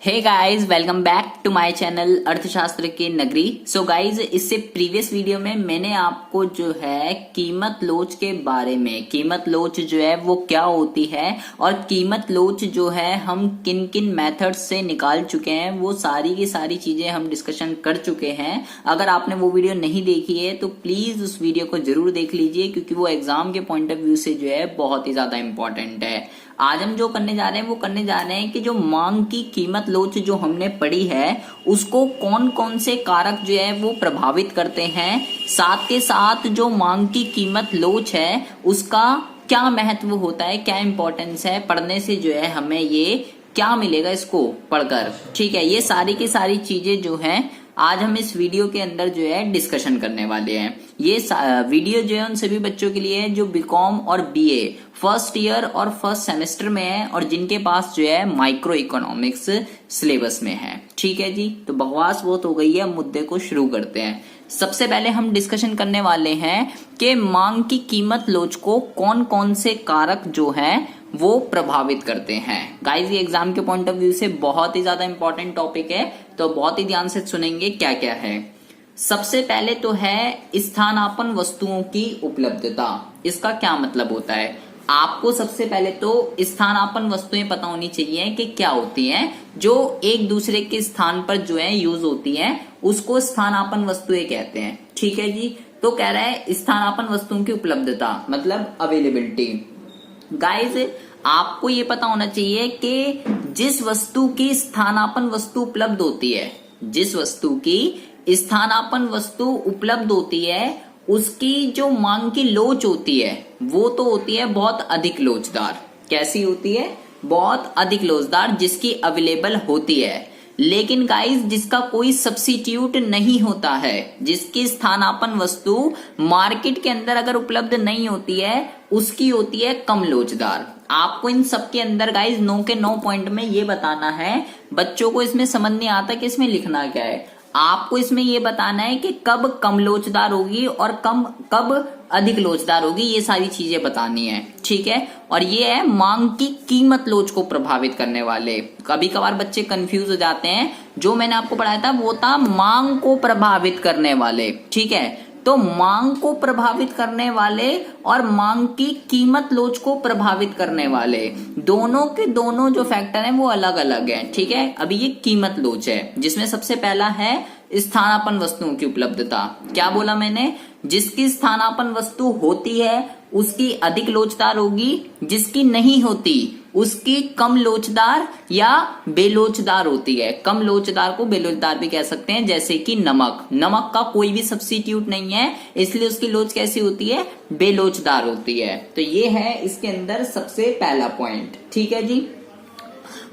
Hey guys, welcome back to my channel अर्थशास्त्र की नगरी। सो गाइस, इससे प्रीवियस वीडियो में मैंने आपको जो है कीमत लोच के बारे में, कीमत लोच जो है वो क्या होती है और कीमत लोच जो है हम किन किन मेथड्स से निकाल चुके हैं, वो सारी की सारी चीजें हम डिस्कशन कर चुके हैं। अगर आपने वो वीडियो नहीं देखी है तो प्लीज उस वीडियो को जरूर देख लीजिए, क्योंकि वो एग्जाम के पॉइंट ऑफ व्यू से जो है बहुत ही ज्यादा इंपॉर्टेंट है। आज हम जो करने जा रहे हैं वो करने जा रहे हैं कि जो मांग की कीमत लोच जो हमने पढ़ी है उसको कौन कौन से कारक जो है वो प्रभावित करते हैं, साथ के साथ जो मांग की कीमत लोच है उसका क्या महत्व होता है, क्या इंपॉर्टेंस है, पढ़ने से जो है हमें ये क्या मिलेगा इसको पढ़कर। ठीक है, ये सारी की सारी चीजें जो है आज हम इस वीडियो के अंदर जो है डिस्कशन करने वाले हैं। ये वीडियो जो है उन सभी बच्चों के लिए है जो बीकॉम और बीए फर्स्ट ईयर और फर्स्ट सेमेस्टर में है और जिनके पास जो है माइक्रो इकोनॉमिक्स सिलेबस में है। ठीक है जी, तो बकवास बहुत हो गई है, मुद्दे को शुरू करते हैं। सबसे पहले हम डिस्कशन करने वाले हैं कि मांग की कीमत लोच को कौन कौन से कारक जो है वो प्रभावित करते हैं। गाइस, ये एग्जाम के पॉइंट ऑफ व्यू से बहुत ही ज्यादा इंपॉर्टेंट टॉपिक है, तो बहुत ही ध्यान से सुनेंगे क्या क्या है। सबसे पहले तो है स्थानापन्न वस्तुओं की उपलब्धता। इसका क्या मतलब होता है? आपको सबसे पहले तो स्थानापन्न वस्तुएं पता होनी चाहिए कि क्या होती हैं, जो एक दूसरे के स्थान पर जो है यूज होती हैं, उसको स्थानापन्न वस्तुएं कहते हैं। ठीक है जी, तो कह रहा है स्थानापन्न वस्तुओं की उपलब्धता मतलब अवेलेबिलिटी। गाइस, आपको ये पता होना चाहिए कि जिस वस्तु की स्थानापन्न वस्तु उपलब्ध होती है, जिस वस्तु की स्थानापन्न वस्तु उपलब्ध होती है उसकी जो मांग की लोच होती है वो तो होती है बहुत अधिक लोचदार। कैसी होती है? बहुत अधिक लोचदार, जिसकी अवेलेबल होती है। लेकिन गाइस, जिसका कोई सब्स्टिट्यूट नहीं होता है, जिसकी स्थानापन्न वस्तु मार्केट के अंदर अगर उपलब्ध नहीं होती है, उसकी होती है कम लोचदार। आपको इन सब के अंदर गाइस 9 के 9 पॉइंट में ये बताना है। बच्चों को इसमें समझ नहीं आता कि इसमें लिखना क्या है। आपको इसमें ये बताना है कि कब कम लोचदार होगी और कब अधिक लोचदार होगी, ये सारी चीजें बतानी है। ठीक है, और ये है मांग की कीमत लोच को प्रभावित करने वाले। कभी कभार बच्चे कंफ्यूज हो जाते हैं, जो मैंने आपको पढ़ाया था वो था मांग को प्रभावित करने वाले। ठीक है, तो मांग को प्रभावित करने वाले और मांग की कीमत लोच को प्रभावित करने वाले, दोनों के दोनों जो फैक्टर हैं वो अलग अलग हैं। ठीक है, अभी ये कीमत लोच है, जिसमें सबसे पहला है स्थानापन्न वस्तुओं की उपलब्धता। क्या बोला मैंने? जिसकी स्थानापन्न वस्तु होती है उसकी अधिक लोचदार होगी, जिसकी नहीं होती उसकी कम लोचदार या बेलोचदार होती है। कम लोचदार को बेलोचदार भी कह सकते हैं, जैसे कि नमक। नमक का कोई भी सब्स्टिट्यूट नहीं है, इसलिए उसकी लोच कैसी होती है? बेलोचदार होती है। तो ये है इसके अंदर सबसे पहला पॉइंट। ठीक है जी,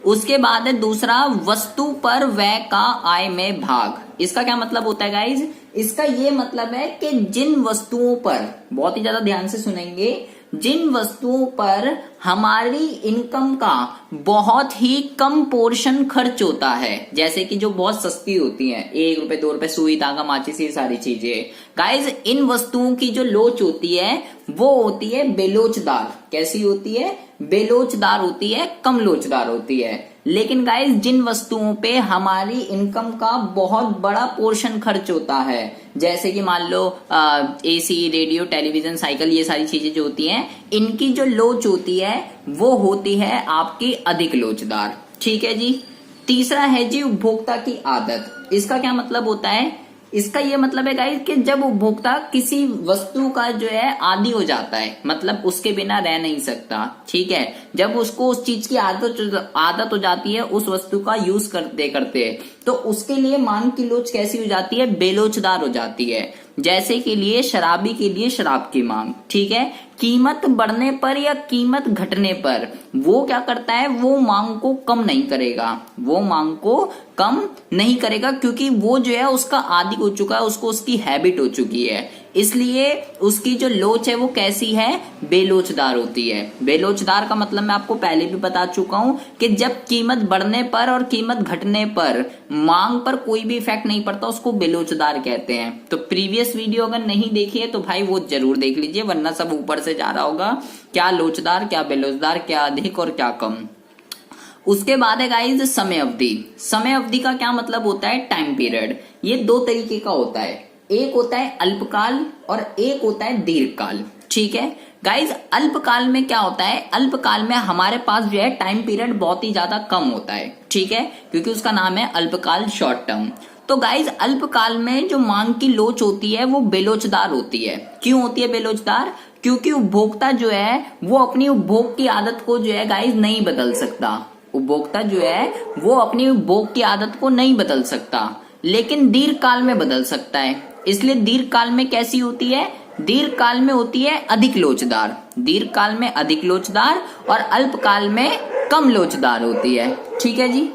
उसके बाद है दूसरा, वस्तु पर व्यय का आय में भाग। इसका क्या मतलब होता है गाइज? इसका ये मतलब है कि जिन वस्तुओं पर, बहुत ही ज्यादा ध्यान से सुनेंगे, जिन वस्तुओं पर हमारी इनकम का बहुत ही कम पोर्शन खर्च होता है, जैसे कि जो बहुत सस्ती होती हैं, 1 रुपए 2 रुपए सुई धागा माचिस, ये सारी चीजें। गाइज, इन वस्तुओं की जो लोच होती है वो होती है बेलोचदार। कैसी होती है? बेलोचदार होती है, कम लोचदार होती है। लेकिन गाइज, जिन वस्तुओं पे हमारी इनकम का बहुत बड़ा पोर्शन खर्च होता है, जैसे कि मान लो एसी, रेडियो, टेलीविजन, साइकिल, ये सारी चीजें जो होती हैं, इनकी जो लोच होती है वो होती है आपकी अधिक लोचदार। ठीक है जी, तीसरा है जी उपभोक्ता की आदत। इसका क्या मतलब होता है? इसका ये मतलब है गाइस कि जब उपभोक्ता किसी वस्तु का जो है आदी हो जाता है, मतलब उसके बिना रह नहीं सकता। ठीक है, जब उसको उस चीज की आदत हो जाती है उस वस्तु का यूज करते करते, तो उसके लिए मांग की लोच कैसी हो जाती है? बेलोचदार हो जाती है। जैसे के लिए शराबी के लिए शराब की मांग। ठीक है, कीमत बढ़ने पर या कीमत घटने पर वो क्या करता है? वो मांग को कम नहीं करेगा, वो मांग को कम नहीं करेगा, क्योंकि वो जो है उसका आदी हो चुका है, उसको उसकी हैबिट हो चुकी है। इसलिए उसकी जो लोच है वो कैसी है? बेलोचदार होती है। बेलोचदार का मतलब मैं आपको पहले भी बता चुका हूं कि जब कीमत बढ़ने पर और कीमत घटने पर मांग पर कोई भी इफेक्ट नहीं पड़ता, उसको बेलोचदार कहते हैं। तो प्रीवियस वीडियो अगर नहीं देखी है तो भाई वो जरूर देख लीजिए, वरना सब ऊपर से जा रहा होगा, क्या लोचदार, क्या बेलोचदार, क्या अधिक और क्या कम। उसके बाद है गाइज समय अवधि। समय अवधि का क्या मतलब होता है? Time period. ये दो तरीके का होता है, एक होता है अल्पकाल और एक होता है दीर्घकाल। ठीक है गाइज, अल्पकाल में क्या होता है? अल्पकाल में हमारे पास जो है टाइम पीरियड बहुत ही ज्यादा कम होता है। ठीक है, क्योंकि उसका नाम है अल्पकाल, शॉर्ट टर्म। तो गाइज अल्पकाल में जो मांग की लोच होती है वो बेलोचदार होती है। क्यों होती है बेलोचदार? क्योंकि उपभोक्ता जो है वो अपनी उपभोग की आदत को जो है गाइज नहीं बदल सकता। उपभोक्ता जो है वो अपनी उपभोग की आदत को नहीं बदल सकता, लेकिन दीर्घकाल में बदल सकता है। इसलिए दीर्घकाल में कैसी होती है? दीर्घकाल में होती है अधिक लोचदार। दीर्घकाल में अधिक लोचदार और अल्पकाल में कम लोचदार होती है। ठीक है जी।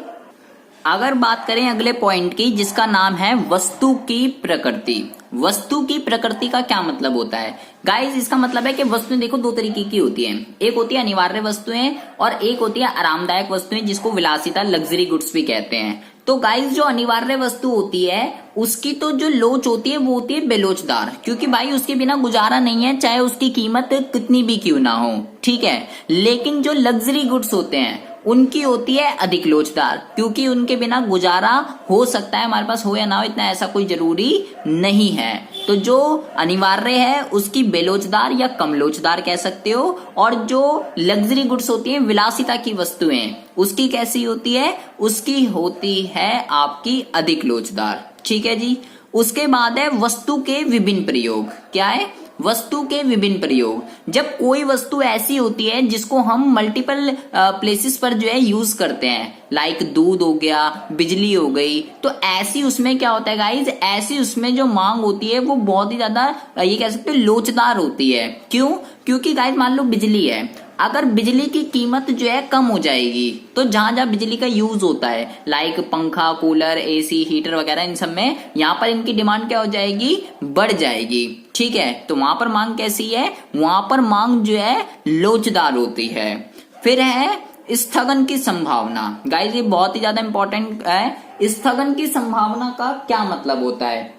अगर बात करें अगले पॉइंट की, जिसका नाम है वस्तु की प्रकृति। वस्तु की प्रकृति का क्या मतलब होता है? गाइस इसका मतलब है कि वस्तुएं देखो दो तरीके की होती हैं। एक होती है अनिवार्य वस्तुएं और एक होती है आरामदायक वस्तुएं, जिसको विलासिता, लग्जरी गुड्स भी कहते हैं। तो गाइस जो अनिवार्य वस्तु होती है उसकी तो जो लोच होती है वो होती है बेलोचदार, क्योंकि भाई उसके बिना गुजारा नहीं है, चाहे उसकी कीमत कितनी भी क्यों ना हो। ठीक है, लेकिन जो लग्जरी गुड्स होते हैं उनकी होती है अधिक लोचदार, क्योंकि उनके बिना गुजारा हो सकता है, हमारे पास हो या ना हो इतना ऐसा कोई जरूरी नहीं है। तो जो अनिवार्य है उसकी बेलोचदार या कम लोचदार कह सकते हो, और जो लग्जरी गुड्स होती है, विलासिता की वस्तुएं, उसकी कैसी होती है? उसकी होती है आपकी अधिक लोचदार। ठीक है जी। उसके बाद है वस्तु के विभिन्न प्रयोग। क्या है? वस्तु के विभिन्न प्रयोग। जब कोई वस्तु ऐसी होती है जिसको हम मल्टीपल प्लेसेस पर जो है यूज करते हैं, लाइक दूध हो गया, बिजली हो गई, तो ऐसी उसमें क्या होता है गाइज? ऐसी उसमें जो मांग होती है वो बहुत ही ज्यादा ये कह सकते हैं लोचदार होती है। क्यों? क्योंकि गाइज मान लो बिजली है, अगर बिजली की कीमत जो है कम हो जाएगी तो जहां जहां बिजली का यूज होता है, लाइक पंखा, कूलर, एसी, हीटर वगैरह, इन सब में यहाँ पर इनकी डिमांड क्या हो जाएगी? बढ़ जाएगी। ठीक है, तो वहां पर मांग कैसी है? वहां पर मांग जो है लोचदार होती है। फिर है स्थगन की संभावना। गाइस ये बहुत ही ज्यादा इंपॉर्टेंट है। स्थगन की संभावना का क्या मतलब होता है?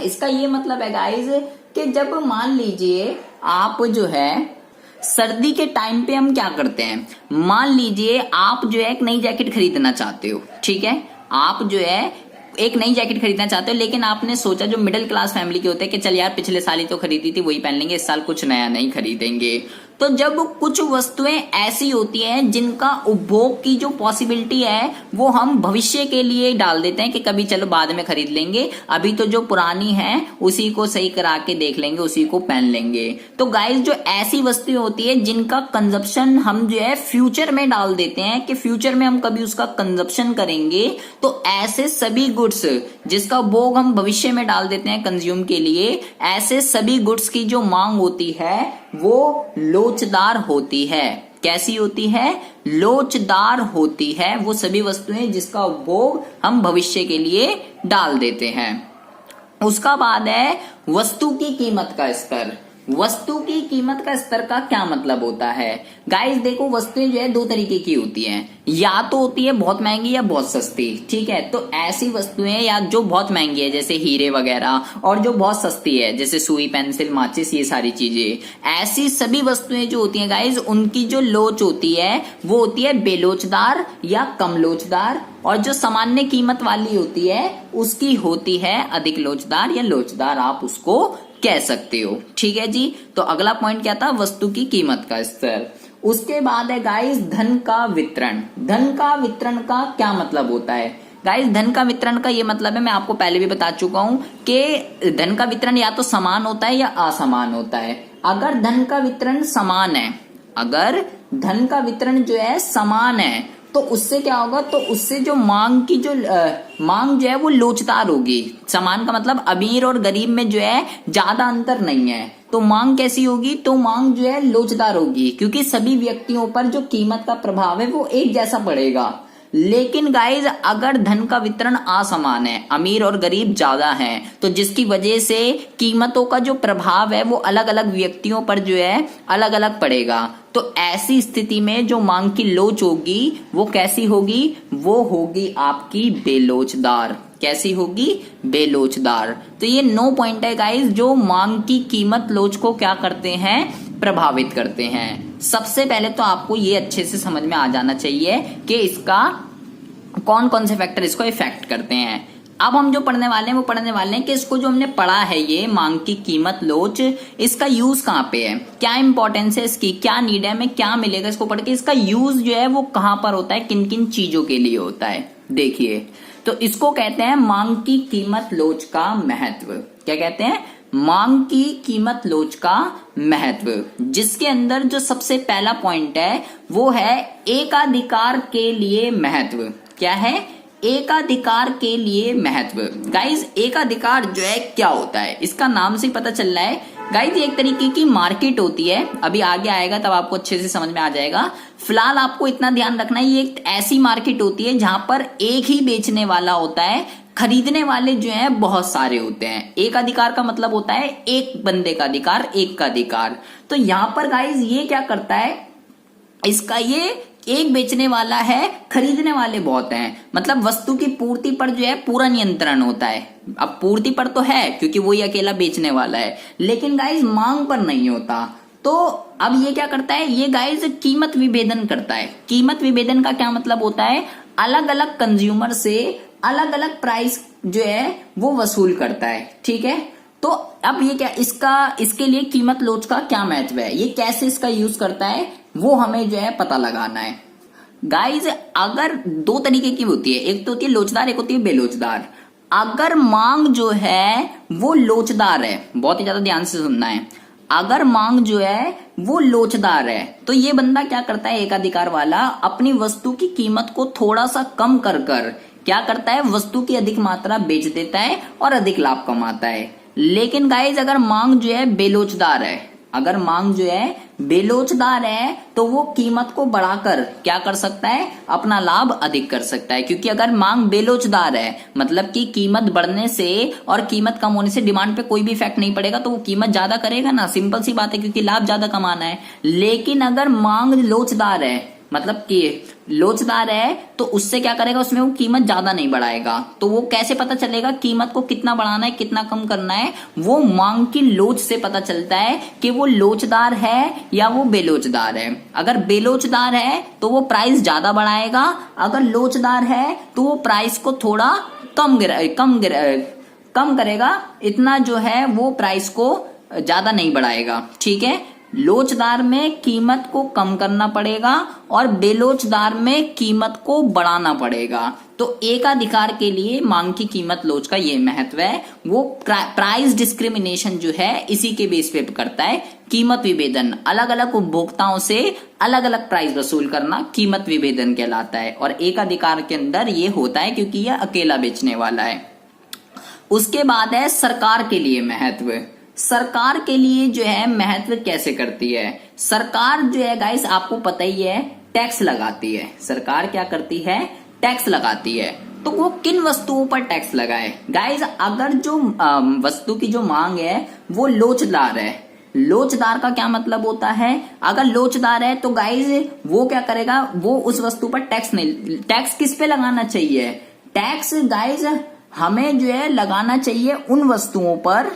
इसका ये मतलब है गाइस कि जब मान लीजिए आप जो है सर्दी के टाइम पे हम क्या करते हैं, मान लीजिए आप जो है एक नई जैकेट खरीदना चाहते हो। ठीक है, आप जो है एक नई जैकेट खरीदना चाहते हो, लेकिन आपने सोचा, जो मिडिल क्लास फैमिली के होते हैं, कि चल यार पिछले साल ही तो खरीदी थी वही पहन लेंगे, इस साल कुछ नया नहीं खरीदेंगे। तो जब कुछ वस्तुएं ऐसी होती हैं जिनका उपभोग की जो पॉसिबिलिटी है वो हम भविष्य के लिए डाल देते हैं कि कभी चलो बाद में खरीद लेंगे, अभी तो जो पुरानी है उसी को सही करा के देख लेंगे, उसी को पहन लेंगे। तो गाइस जो ऐसी वस्तुएं होती है जिनका कंजप्शन हम जो है फ्यूचर में डाल देते हैं कि फ्यूचर में हम कभी उसका कंजप्शन करेंगे, तो ऐसे सभी गुड्स जिसका उपभोग हम भविष्य में डाल देते हैं कंज्यूम के लिए, ऐसे सभी गुड्स की जो मांग होती है वो लोचदार होती है। कैसी होती है? लोचदार होती है। वो सभी वस्तुएं जिसका उपभोग हम भविष्य के लिए डाल देते हैं। उसका बाद है वस्तु की कीमत का स्तर। वस्तु की कीमत का स्तर का क्या मतलब होता है? गाइस देखो वस्तुएं जो है दो तरीके की होती हैं, या तो होती है बहुत महंगी या बहुत सस्ती। ठीक है, तो ऐसी वस्तुएं या जो बहुत महंगी है जैसे हीरे वगैरह, और जो बहुत सस्ती है जैसे सुई, पेंसिल, माचिस, ये सारी चीजें, ऐसी सभी वस्तुएं जो होती हैं गाइस उनकी जो लोच होती है वो होती है बेलोचदार या कम लोचदार, और जो सामान्य कीमत वाली होती है उसकी होती है अधिक लोचदार या लोचदार, आप उसको कह सकते हो। ठीक है जी। तो अगला पॉइंट क्या था? वस्तु की कीमत का स्तर। उसके बाद है गाइस धन का वितरण। धन का वितरण का क्या मतलब होता है? गाइस धन का वितरण का ये मतलब है, मैं आपको पहले भी बता चुका हूं कि धन का वितरण या तो समान होता है या असमान होता है। अगर धन का वितरण समान है, अगर धन का वितरण जो है समान है, तो उससे क्या होगा? तो उससे जो मांग की जो मांग जो है वो लोचदार होगी। समान का मतलब अमीर और गरीब में जो है ज्यादा अंतर नहीं है, तो मांग कैसी होगी? तो मांग जो है लोचदार होगी, क्योंकि सभी व्यक्तियों पर जो कीमत का प्रभाव है वो एक जैसा पड़ेगा। लेकिन गाइज अगर धन का वितरण असमान है, अमीर और गरीब ज्यादा हैं, तो जिसकी वजह से कीमतों का जो प्रभाव है वो अलग अलग व्यक्तियों पर जो है अलग अलग पड़ेगा। तो ऐसी स्थिति में जो मांग की लोच होगी वो कैसी होगी? वो होगी आपकी बेलोचदार। कैसी होगी? बेलोचदार। तो ये 9 पॉइंट है गाइज जो मांग की कीमत लोच को क्या करते हैं? प्रभावित करते हैं। सबसे पहले तो आपको ये अच्छे से समझ में आ जाना चाहिए कि इसका कौन कौन से फैक्टर इसको इफेक्ट करते हैं। अब हम जो पढ़ने वाले हैं वो पढ़ने वाले हैं कि इसको जो हमने पढ़ा है ये मांग की कीमत लोच, इसका यूज कहाँ पे है, क्या इंपॉर्टेंस है इसकी, क्या नीड है, हमें क्या मिलेगा इसको पढ़ के, इसका यूज जो है वो कहाँ पर होता है, किन किन चीजों के लिए होता है। देखिए, तो इसको कहते हैं मांग की कीमत लोच का महत्व। क्या कहते हैं? मांग की कीमत लोच का महत्व, जिसके अंदर जो सबसे पहला पॉइंट है वो है एकाधिकार के लिए महत्व। क्या है? एकाधिकार के लिए महत्व। गाइज, एकाधिकार जो है क्या होता है, इसका नाम से पता चल रहा है गाइज, एक तरीके की मार्केट होती है। अभी आगे आएगा तब आपको अच्छे से समझ में आ जाएगा। फिलहाल आपको इतना ध्यान रखना है, ये एक ऐसी मार्केट होती है जहां पर एक ही बेचने वाला होता है, खरीदने वाले जो हैं बहुत सारे होते हैं। एक अधिकार का मतलब होता है एक बंदे का अधिकार, एक का अधिकार। तो यहां पर गाइज ये क्या करता है, इसका ये एक बेचने वाला है, खरीदने वाले बहुत हैं, मतलब वस्तु की पूर्ति पर जो है पूरा नियंत्रण होता है। अब पूर्ति पर तो है क्योंकि वो ही अकेला बेचने वाला है, लेकिन गाइज मांग पर नहीं होता। तो अब ये क्या करता है, ये गाइज कीमत विभेदन करता है। कीमत विभेदन का क्या मतलब होता है, अलग अलग कंज्यूमर से अलग अलग प्राइस जो है वो वसूल करता है। ठीक है, तो अब ये क्या, इसके लिए कीमत लोच का क्या महत्व है, ये कैसे इसका यूज करता है, वो हमें जो है पता लगाना है। गाइज, अगर दो तरीके की होती है, एक तो होती है लोचदार, एक होती है बेलोचदार। अगर मांग जो है वो लोचदार है, बहुत ही ज्यादा ध्यान से सुनना है, अगर मांग जो है वो लोचदार है तो ये बंदा क्या करता है, एकाधिकार वाला अपनी वस्तु की कीमत को थोड़ा सा कम कर क्या करता है, वस्तु की अधिक मात्रा बेच देता है और अधिक लाभ कमाता है। लेकिन गाइज, अगर मांग जो है बेलोचदार है, अगर मांग जो है बेलोचदार है तो वो कीमत को बढ़ाकर क्या कर सकता है, अपना लाभ अधिक कर सकता है। क्योंकि अगर मांग बेलोचदार है मतलब कि कीमत बढ़ने से और कीमत कम होने से डिमांड पे कोई भी इफेक्ट नहीं पड़ेगा, तो वो कीमत ज्यादा करेगा ना, सिंपल सी बात है, क्योंकि लाभ ज्यादा कमाना है। लेकिन अगर मांग लोचदार है मतलब कि लोचदार है तो उससे क्या करेगा, उसमें वो कीमत ज्यादा नहीं बढ़ाएगा। तो वो कैसे पता चलेगा कीमत को कितना बढ़ाना है कितना कम करना है, वो मांग की लोच से पता चलता है कि वो लोचदार है या वो बेलोचदार है। अगर बेलोचदार है तो वो प्राइस ज्यादा बढ़ाएगा, अगर लोचदार है तो वो प्राइस को थोड़ा कम करेगा, इतना जो है वो प्राइस को ज्यादा नहीं बढ़ाएगा। ठीक है, लोचदार में कीमत को कम करना पड़ेगा और बेलोचदार में कीमत को बढ़ाना पड़ेगा। तो एकाधिकार के लिए मांग की कीमत लोच का ये महत्व है, वो प्राइस डिस्क्रिमिनेशन जो है इसी के बेस पे करता है। कीमत विभेदन, अलग अलग उपभोक्ताओं से अलग अलग प्राइस वसूल करना कीमत विभेदन कहलाता है। और एकाधिकार के अंदर ये होता है क्योंकि यह अकेला बेचने वाला है। उसके बाद है सरकार के लिए महत्व। सरकार के लिए जो है महत्व कैसे करती है, सरकार जो है गाइस आपको पता ही है टैक्स लगाती है। सरकार क्या करती है, टैक्स लगाती है। तो वो किन वस्तुओं पर टैक्स लगाए गाइस, अगर जो वस्तु की जो मांग है वो लोचदार है, लोचदार का क्या मतलब होता है, अगर लोचदार है तो गाइस वो क्या करेगा, वो उस वस्तु पर टैक्स किस पे लगाना चाहिए, टैक्स गाइस हमें जो है लगाना चाहिए उन वस्तुओं पर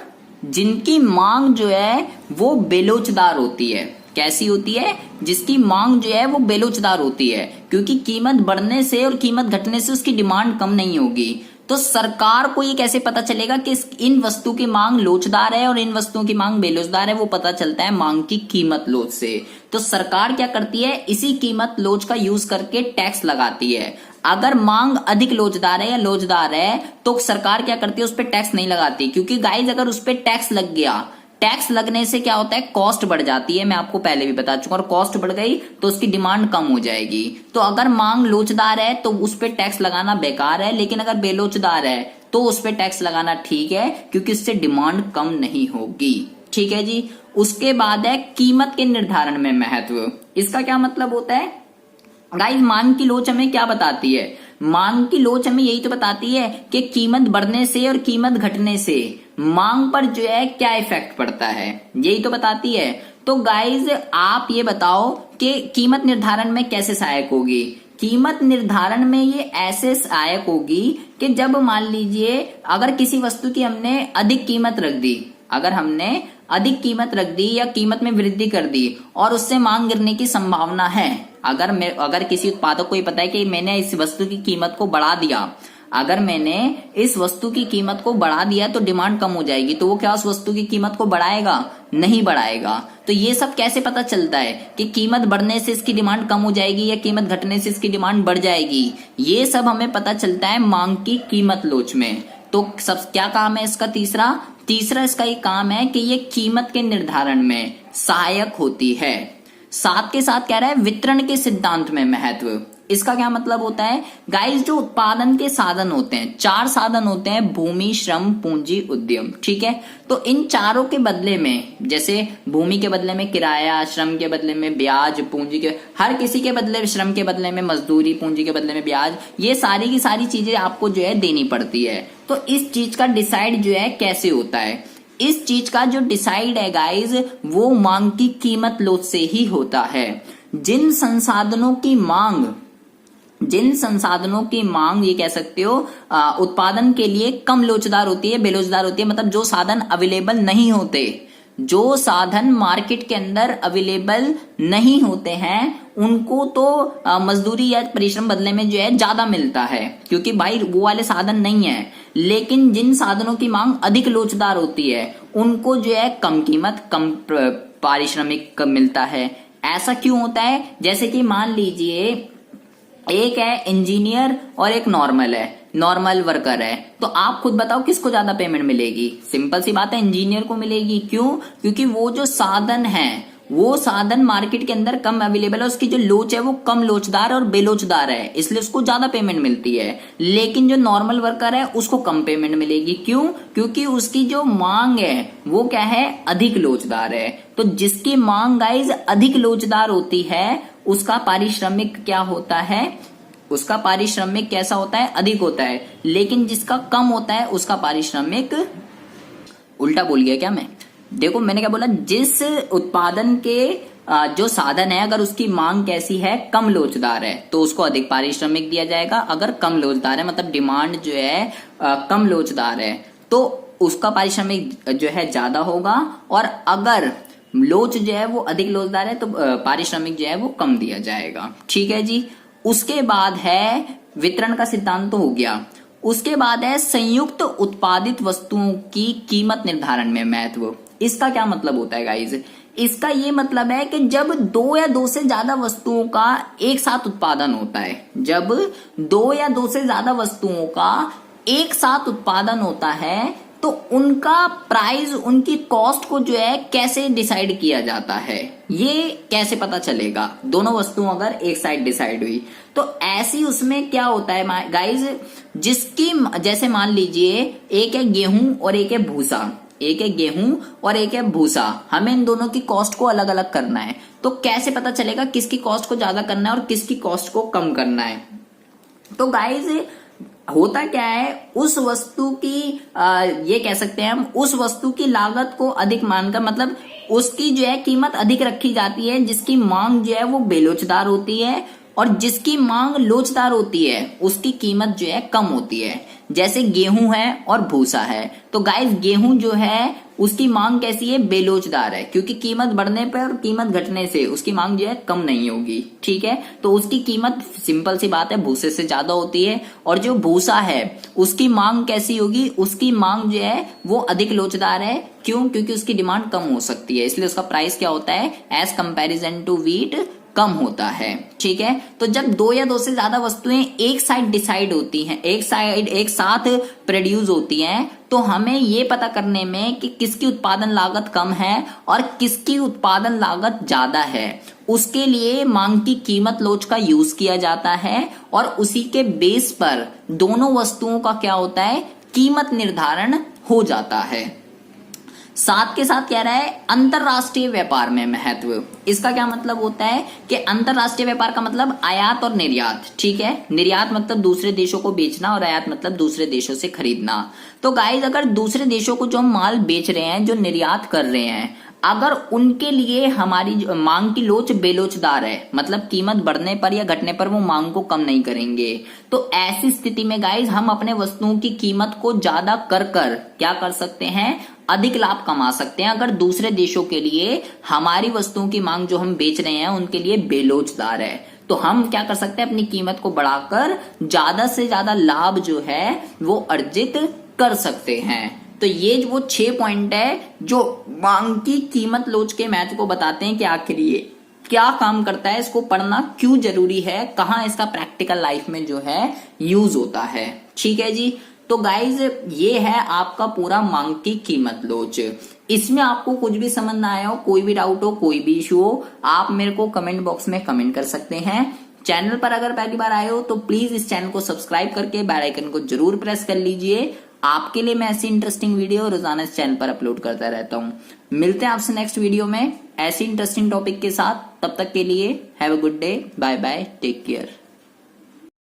जिनकी मांग जो है वो बेलोचदार होती है। कैसी होती है, जिसकी मांग जो है वो बेलोचदार होती है, क्योंकि कीमत बढ़ने से और कीमत घटने से उसकी डिमांड कम नहीं होगी। तो सरकार को ये कैसे पता चलेगा कि इन वस्तु की मांग लोचदार है और इन वस्तुओं की मांग बेलोचदार है, वो पता चलता है मांग की कीमत लोच से। तो सरकार क्या करती है, इसी कीमत लोच का यूज करके टैक्स लगाती है। अगर मांग अधिक लोचदार है या लोचदार है तो सरकार क्या करती है, उस पर टैक्स नहीं लगाती, क्योंकि गाइज अगर उस पर टैक्स लग गया, टैक्स लगने से क्या होता है, कॉस्ट बढ़ जाती है। मैं आपको पहले भी बता चुका, और कॉस्ट बढ़ गई तो उसकी डिमांड कम हो जाएगी। तो अगर मांग लोचदार है तो उस पर टैक्स लगाना बेकार है, लेकिन अगर बेलोचदार है तो उस पर टैक्स लगाना ठीक है, क्योंकि उससे डिमांड कम नहीं होगी। ठीक है जी। उसके बाद है कीमत के निर्धारण में महत्व। इसका क्या मतलब होता है गाइस, मांग की लोच हमें क्या बताती है, मांग की लोच हमें यही तो बताती है कि कीमत बढ़ने से और कीमत घटने से मांग पर जो है क्या इफेक्ट पड़ता है, यही तो बताती है। तो गाइज आप ये बताओ कि कीमत निर्धारण में कैसे सहायक होगी। कीमत निर्धारण में ये ऐसे सहायक होगी कि जब मान लीजिए अगर किसी वस्तु की हमने अधिक कीमत रख दी, अगर हमने अधिक कीमत रख दी या कीमत में वृद्धि कर दी और उससे मांग गिरने की संभावना है। अगर किसी उत्पादक को ये पता है कि मैंने इस वस्तु की कीमत को बढ़ा दिया, अगर मैंने इस वस्तु की कीमत को बढ़ा दिया तो डिमांड कम हो जाएगी, तो वो क्या उस वस्तु की कीमत को बढ़ाएगा? नहीं बढ़ाएगा। तो ये सब कैसे पता चलता है कि कीमत बढ़ने से इसकी डिमांड कम हो जाएगी या कीमत घटने से इसकी डिमांड बढ़ जाएगी? ये सब हमें पता चलता है मांग की कीमत लोच में। तो सब क्या काम है इसका? तीसरा इसका ये काम है कि ये कीमत के निर्धारण में सहायक होती है। साथ के साथ कह रहा है वितरण के सिद्धांत में महत्व। इसका क्या मतलब होता है गाइस? जो उत्पादन के साधन होते हैं, 4 साधन होते हैं, भूमि, श्रम, पूंजी, उद्यम, ठीक है। तो इन चारों के बदले में, जैसे भूमि के बदले में किराया, श्रम के बदले में ब्याज, पूंजी के, हर किसी के बदले, श्रम के बदले में मजदूरी, पूंजी के बदले में ब्याज, ये सारी की सारी चीजें आपको जो है देनी पड़ती है। तो इस चीज का डिसाइड जो है कैसे होता है? इस चीज का जो डिसाइड है गाइस, वो मांग की कीमत लोच से ही होता है। जिन संसाधनों की मांग ये कह सकते हो उत्पादन के लिए कम लोचदार होती है, बेलोचदार होती है, मतलब जो साधन अवेलेबल नहीं होते, जो साधन मार्केट के अंदर अवेलेबल नहीं होते हैं, उनको तो मजदूरी या परिश्रम बदले में जो है ज्यादा मिलता है, क्योंकि भाई वो वाले साधन नहीं है। लेकिन जिन साधनों की मांग अधिक लोचदार होती है, उनको जो है कम कीमत, कम पारिश्रमिक मिलता है। ऐसा क्यों होता है? जैसे कि मान लीजिए एक है इंजीनियर और एक नॉर्मल वर्कर है, तो आप खुद बताओ किसको ज्यादा पेमेंट मिलेगी? सिंपल सी बात है, इंजीनियर को मिलेगी। क्यों? क्योंकि वो जो साधन है, वो साधन मार्केट के अंदर कम अवेलेबल है, उसकी जो लोच है वो कम लोचदार और बेलोचदार है, इसलिए उसको ज्यादा पेमेंट मिलती है। लेकिन जो नॉर्मल वर्कर है उसको कम पेमेंट मिलेगी। क्यों? क्योंकि उसकी जो मांग है वो क्या है? अधिक लोचदार है। तो जिसकी मांग गाइज अधिक लोचदार होती है, उसका पारिश्रमिक क्या होता है? उसका पारिश्रमिक कैसा होता है? अधिक होता है। लेकिन जिसका कम होता है उसका पारिश्रमिक, उल्टा बोल गया क्या मैं? देखो मैंने क्या बोला, जिस उत्पादन के जो साधन है, अगर उसकी मांग कैसी है? कम लोचदार है, तो उसको अधिक पारिश्रमिक दिया जाएगा। अगर कम लोचदार है, मतलब डिमांड जो है कम लोचदार है, तो उसका पारिश्रमिक जो है ज्यादा होगा। और अगर लोच जो है वो अधिक लोचदार है, तो पारिश्रमिक जो है वो कम दिया जाएगा। ठीक है जी। उसके बाद है वितरण का सिद्धांत तो हो गया। उसके बाद है संयुक्त उत्पादित वस्तुओं की कीमत निर्धारण में महत्व। इसका क्या मतलब होता है गाइज? इसका ये मतलब है कि जब 2 या 2 से ज्यादा वस्तुओं का एक साथ उत्पादन होता है, जब 2 या 2 से ज्यादा वस्तुओं का एक साथ उत्पादन होता है, तो उनका प्राइस, उनकी कॉस्ट को जो है कैसे डिसाइड किया जाता है? ये कैसे पता चलेगा? दोनों वस्तुएं अगर एक साइड डिसाइड हुई तो ऐसी उसमें क्या होता है गाइज, जिसकी, जैसे मान लीजिए एक है गेहूं और एक है भूसा, हमें इन दोनों की कॉस्ट को अलग अलग करना है। तो कैसे पता चलेगा किसकी कॉस्ट को ज्यादा करना है और किसकी कॉस्ट को कम करना है? तो गाइज होता क्या है, उस वस्तु की ये कह सकते हैं हम, उस वस्तु की लागत को अधिक मानकर, मतलब उसकी जो है कीमत अधिक रखी जाती है जिसकी मांग जो है वो बेलोचदार होती है, और जिसकी मांग लोचदार होती है उसकी कीमत जो है कम होती है। जैसे गेहूं है और भूसा है, तो गाइस गेहूं जो है उसकी मांग कैसी है? बेलोचदार है, क्योंकि कीमत बढ़ने पर और कीमत घटने से उसकी मांग जो है कम नहीं होगी। ठीक है, तो उसकी कीमत सिंपल सी बात है भूसे से ज्यादा होती है। और जो भूसा है उसकी मांग कैसी होगी? उसकी मांग जो है वो अधिक लोचदार है। क्यों? क्योंकि उसकी डिमांड कम हो सकती है, इसलिए उसका प्राइस क्या होता है? एज कंपेरिजन टू व्हीट कम होता है। ठीक है, तो जब 2 या 2 से ज्यादा वस्तुएं एक साइड डिसाइड होती हैं, एक साथ प्रोड्यूस होती हैं, तो हमें ये पता करने में कि किसकी उत्पादन लागत कम है और किसकी उत्पादन लागत ज्यादा है, उसके लिए मांग की कीमत लोच का यूज किया जाता है। और उसी के बेस पर दोनों वस्तुओं का क्या होता है? कीमत निर्धारण हो जाता है। साथ के साथ कह रहा है अंतरराष्ट्रीय व्यापार में महत्व। इसका क्या मतलब होता है कि अंतरराष्ट्रीय व्यापार का मतलब आयात और निर्यात। ठीक है, निर्यात मतलब दूसरे देशों को बेचना और आयात मतलब दूसरे देशों से खरीदना। तो गाइस अगर दूसरे देशों को जो हम माल बेच रहे हैं, जो निर्यात कर रहे हैं, अगर उनके लिए हमारी मांग की लोच बेलोचदार है, मतलब कीमत बढ़ने पर या घटने पर वो मांग को कम नहीं करेंगे, तो ऐसी स्थिति में गाइज हम अपने वस्तुओं की कीमत को ज्यादा कर क्या कर सकते हैं, अधिक लाभ कमा सकते हैं। अगर दूसरे देशों के लिए हमारी वस्तुओं की मांग जो हम बेच रहे हैं उनके लिए बेलोचदार है, तो हम क्या कर सकते हैं, अपनी कीमत को बढ़ाकर ज्यादा से ज्यादा लाभ जो है वो अर्जित कर सकते हैं। तो ये वो 6 पॉइंट है जो मांग की कीमत लोच के मैच को बताते हैं कि आखिर ये क्या काम करता है, इसको पढ़ना क्यों जरूरी है, कहाँ इसका प्रैक्टिकल लाइफ में जो है यूज होता है। ठीक है जी, तो गाइज ये है आपका पूरा मांग की कीमत लोच। इसमें आपको कुछ भी समझ ना आया हो, कोई भी डाउट हो, कोई भी इशू हो, आप मेरे को कमेंट बॉक्स में कमेंट कर सकते हैं। चैनल पर अगर पहली बार आए हो तो प्लीज इस चैनल को सब्सक्राइब करके बेल आइकन को जरूर प्रेस कर लीजिए। आपके लिए मैं ऐसी इंटरेस्टिंग वीडियो रोजाना इस चैनल पर अपलोड करता रहता हूँ। मिलते हैं आपसे नेक्स्ट वीडियो में ऐसी इंटरेस्टिंग टॉपिक के साथ। तब तक के लिए have a good day, bye bye, take care.